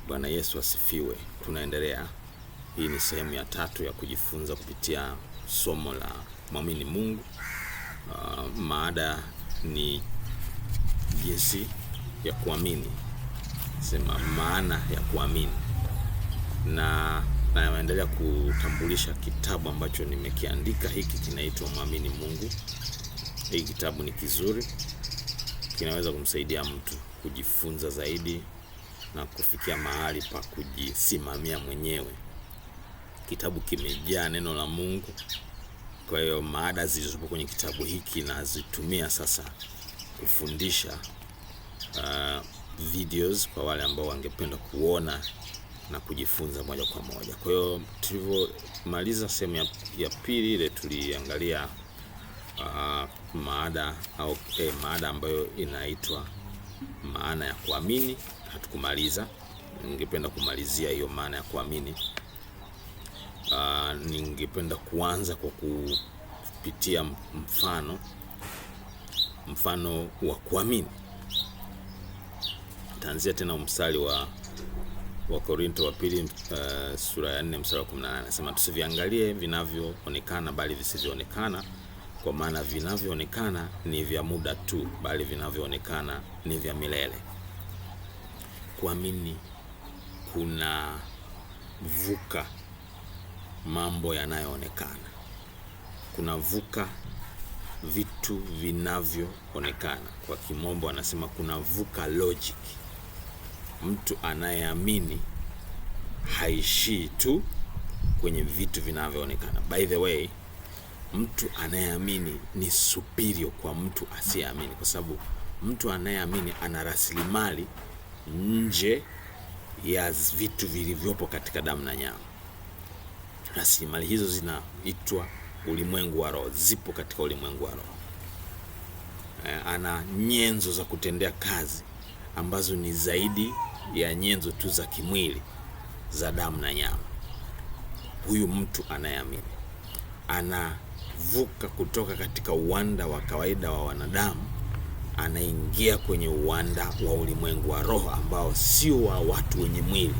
Bwana Yesu asifiwe. Tunaendelea. Hii ni sehemu ya 3 ya kujifunza kupitia somo la muamini Mungu. Maada ni jinsi ya kuamini. Sema maana ya kuamini. Na naendelea kutambulisha kitabu ambacho nimekiandika. Hiki kinaitwa Muamini Mungu. Hiki kitabu ni kizuri. Kinaweza kumsaidia mtu kujifunza zaidi na kufikia mahali pa kujisimamia mwenyewe. Kitabu kimejaa neno la Mungu. Kwa hiyo maada zilizopo kwenye kitabu hiki nazitumia sasa kufundisha videos kwa wale ambao wangependa kuona na kujifunza moja kwa moja. Kwa hiyo tulivyomaliza sehemu ya pili ile tuliangalia maada ambayo inaitwa maana ya kuamini. Hatukumaliza. Ningependa kumalizia hiyo maana ya kuamini. Ningependa kuanza kwa kupitia mfano wa kuamini. Taanzia tena mstari wa Korinto wa pili sura ya 4 mstari wa 18. Anasema tusiviangalie vinavyoonekana bali visivyoonekana, kwa maana vinavyoonekana ni vya muda tu, bali vinavyoonekana ni vya milele. Kuamini kuna vuka mambo yanayoonekana. Kuna vuka vitu vinavyoonekana. Kwa kimombo anasema kuna vuka logic. Mtu anayeamini haishii tu kwenye vitu vinavyoonekana. By the way, mtu anayeamini ni superior kwa mtu asiyeamini, kwa sababu mtu anayeamini ana rasilimali nje ya vitu vilivyopo katika damu na nyama. Rasilimali hizo zinaitwa ulimwengu wa roho, zipo katika ulimwengu wa roho. Ana nyenzo za kutendea kazi ambazo ni zaidi ya nyenzo tu za kimwili za damu na nyama. Huyu mtu anayeamini anavuka kutoka katika uwanda wa kawaida wa wanadamu, anaingia kwenye uwanda wa ulimwengu wa roho ambao sio wa watu wenye mwili,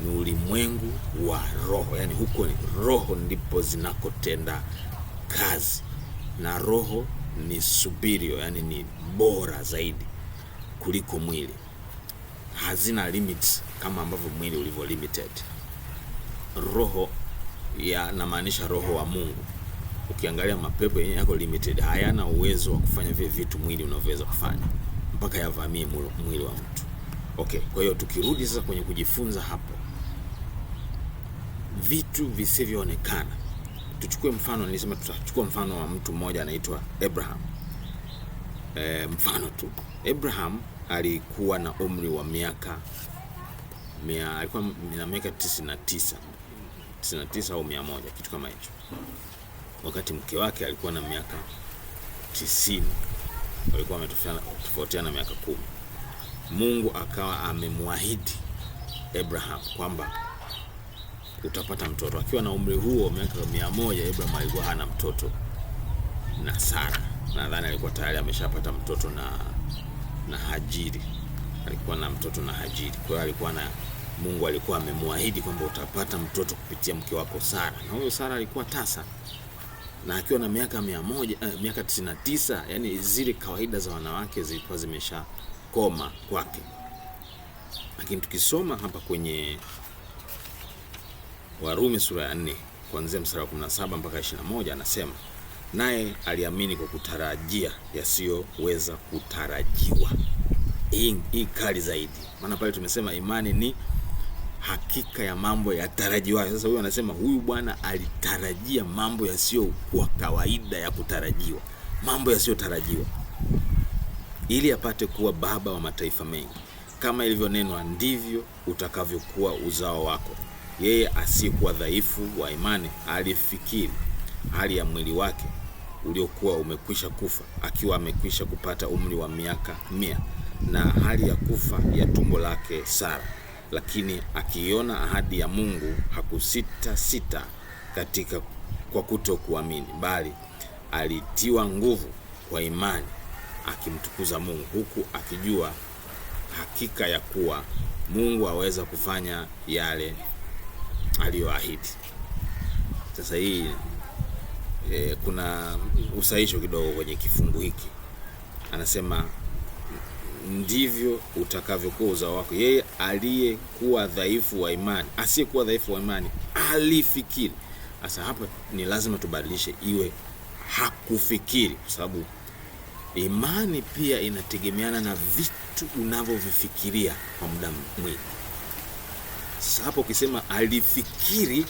ni ulimwengu wa roho. Yani huko ni roho ndipo zinakotenda kazi, na roho ni superior, yani ni bora zaidi kuliko mwili. Hazina limits kama ambavyo mwili ulivyo limited. Roho namaanisha roho wa Mungu. Ukiangalia mapepo yenyewe yako limited, hayana uwezo wa kufanya vile vitu mwili unavyoweza kufanya, mpaka yavamie mwili wa mtu. Okay, kwa hiyo tukirudi sasa kwenye kujifunza hapo, vitu visivyoonekana. Tuchukue mfano, nilisema tutachukua mfano wa mtu mmoja anaitwa Abraham. Mfano tu. Abraham alikuwa na umri wa alikuwa na miaka 99 au 100, kitu kama hicho. Wakati mke wake alikuwa na miaka 90. Walikuwa wametofautiana miaka 10. Mungu akawa amemwahidi Abraham kwamba utapata mtoto. Akiwa na umri huo miaka 100, Abraham alikuwa hana mtoto na Sara. Nadhani alikuwa tayari ameshapata mtoto na Hajiri. Alikuwa na mtoto na Hajiri. Kwa hiyo Mungu alikuwa amemwahidi kwamba utapata mtoto kupitia mke wako Sara. Na huyo Sara alikuwa tasa. Na akiwa na miaka 99, yani zile kawaida za wanawake zilikuwa zimeshakoma kwake. Lakini tukisoma hapa kwenye Warumi sura ya 4 kuanzia mstari wa 17 mpaka 21, anasema naye aliamini kwa kutarajia yasiyoweza kutarajiwa. Hii kali zaidi. Maana pale tumesema imani ni hakika ya mambo yatarajiwayo. Sasa huyu anasema huyu bwana alitarajia mambo yasiyo kwa kawaida ya kutarajiwa, mambo yasiyotarajiwa, ili apate kuwa baba wa mataifa mengi, kama ilivyonenwa, ndivyo utakavyokuwa uzao wako. Yeye asiyekuwa dhaifu wa imani alifikiri hali ya mwili wake uliokuwa umekwisha kufa, akiwa amekwisha kupata umri wa miaka 100, na hali ya kufa ya tumbo lake Sara. Lakini akiona ahadi ya Mungu hakusita kwa kutokuamini, bali alitiwa nguvu kwa imani, akimtukuza Mungu, huku akijua hakika ya kuwa Mungu aweza kufanya yale aliyoahidi. Sasa hii kuna usahisho kidogo kwenye kifungu hiki. Anasema ndivyo utakavyokuwa uzao wako. Yeye aliyekuwa dhaifu wa imani, asiyekuwa dhaifu wa imani alifikiri. Sasa hapa ni lazima tubadilishe iwe hakufikiri, kwa sababu imani pia inategemeana na vitu unavyovifikiria kwa muda mwingi. Sasa hapo ukisema alifikiri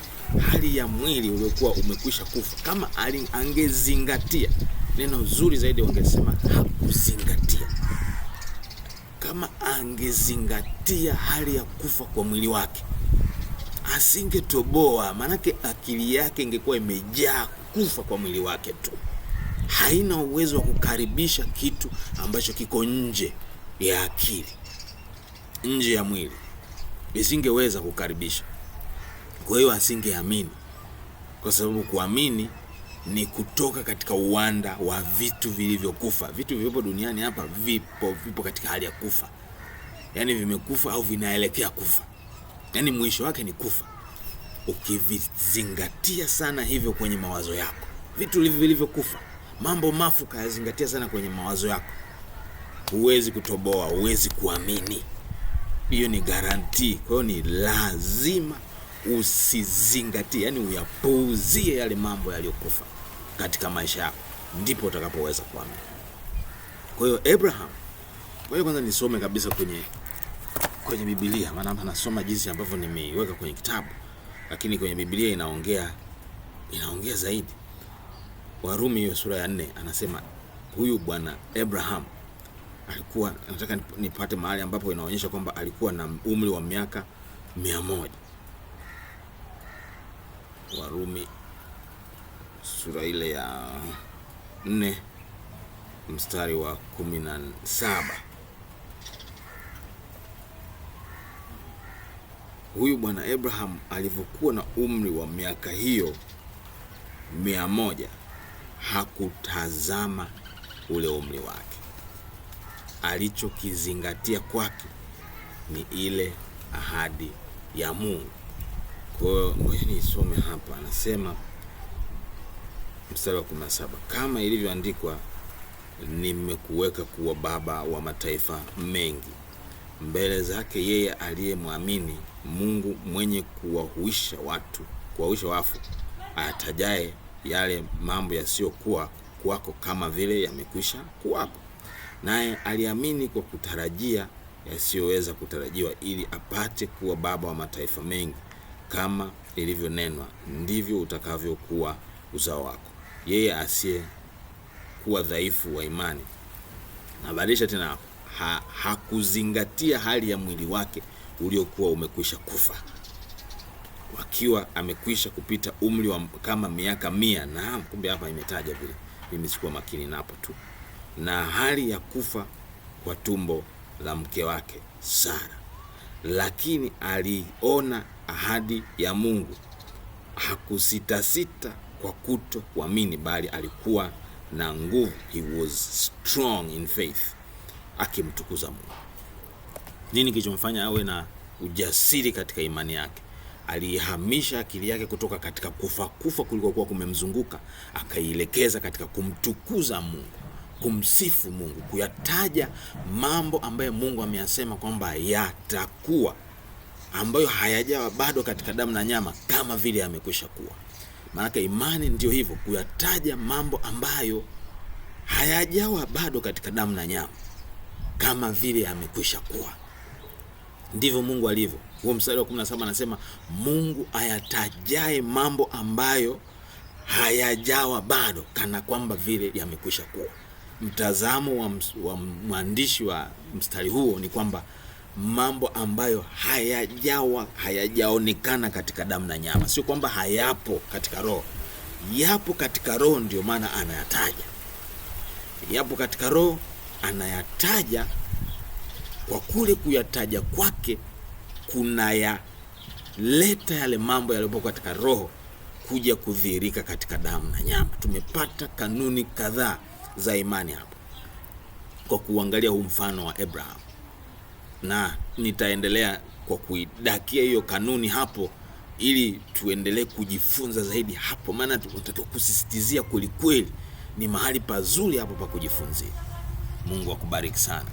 hali ya mwili uliokuwa umekwisha kufa, kama angezingatia, neno zuri zaidi wangesema hakuzingatia. Kama angezingatia hali ya kufa kwa mwili wake, asingetoboa, manake akili yake ingekuwa imejaa kufa kwa mwili wake tu. Haina uwezo wa kukaribisha kitu ambacho kiko nje ya akili, nje ya mwili. Isingeweza kukaribisha. Kwa hiyo asingeamini, kwa sababu kuamini ni kutoka katika uwanda wa vitu vilivyokufa. Vitu vilivyopo duniani hapa vipo katika hali ya kufa. Yaani vimekufa au vinaelekea kufa. Yaani mwisho wake ni kufa. Ukivizingatia sana hivyo kwenye mawazo yako, vitu vilivyokufa, mambo mafu kayazingatia sana kwenye mawazo yako, huwezi kutoboa, huwezi kuamini. Hiyo ni guarantee. Kwa hiyo ni lazima usizingatie, yani uyapuuzie yale mambo yaliyokufa katika maisha yako, ndipo utakapoweza kuamini. Kwa hiyo Abraham, kwa hiyo kwanza nisome kabisa kwenye Biblia, maana hapa nasoma jinsi ambavyo nimeiweka kwenye kitabu, lakini kwenye Biblia inaongea zaidi. Warumi hiyo sura ya 4 anasema huyu bwana Abraham alikuwa, nataka nipate mahali ambapo inaonyesha kwamba alikuwa na umri wa miaka 100. Warumi sura ile ya 4 mstari wa 17. Huyu bwana Abraham alivyokuwa na umri wa miaka hiyo 100, hakutazama ule umri wake. Alichokizingatia kwake ni ile ahadi ya Mungu. Kwa hiyo ngoja nisome hapa. Anasema mstari wa 17, kama ilivyoandikwa, nimekuweka kuwa baba wa mataifa mengi mbele zake yeye aliyemwamini Mungu, mwenye kuwahuisha wafu, atajaye yale mambo yasiyokuwa kwako kama vile yamekwisha kuwako. Naye aliamini kwa kutarajia yasiyoweza kutarajiwa, ili apate kuwa baba wa mataifa mengi, kama ilivyonenwa, ndivyo utakavyokuwa uzao wako. Yeye asiye kuwa dhaifu wa imani, nabadilisha tena, hakuzingatia hali ya mwili wake uliokuwa umekwisha kufa, wakiwa amekwisha kupita umri wa kama miaka 100. Na kumbe hapa imetaja vile, mimi sikuwa makini napo tu. Na hali ya kufa kwa tumbo la mke wake Sara, lakini aliona ahadi ya Mungu, hakusitasita kwa kutokuamini, bali alikuwa na nguvu, he was strong in faith, akimtukuza Mungu. Nini kilichomfanya awe na ujasiri katika imani yake? Alihamisha akili yake kutoka katika kufa kulikokuwa kumemzunguka, akaielekeza katika kumtukuza Mungu, kumsifu Mungu, kuyataja mambo ambayo Mungu ameyasema kwamba yatakuwa, ambayo hayajawa bado katika damu na nyama, kama vile yamekwisha kuwa. Maana imani ndio hivyo, kuyataja mambo ambayo hayajawa bado katika damu na nyama, kama vile yamekwisha kuwa. Ndivyo Mungu alivyo. Huo mstari wa 17 anasema Mungu ayatajaye mambo ambayo hayajawa bado, kana kwamba vile yamekwisha kuwa. Mtazamo wa mwandishi wa mstari huo ni kwamba mambo ambayo hayajaonekana katika damu na nyama, sio kwamba hayapo katika roho. Yapo katika roho, ndio maana anayataja. Yapo katika roho, anayataja. Kwa kule kuyataja kwake, kuna yaleta yale mambo yaliyopo katika roho kuja kudhihirika katika damu na nyama. Tumepata kanuni kadhaa za imani hapo kwa kuangalia huu mfano wa Abraham. na nitaendelea kwa kuidakia hiyo kanuni hapo, ili tuendelee kujifunza zaidi hapo, maana tunataka kusisitizia kweli kweli, ni mahali pazuri hapo pa kujifunzia. Mungu akubariki sana.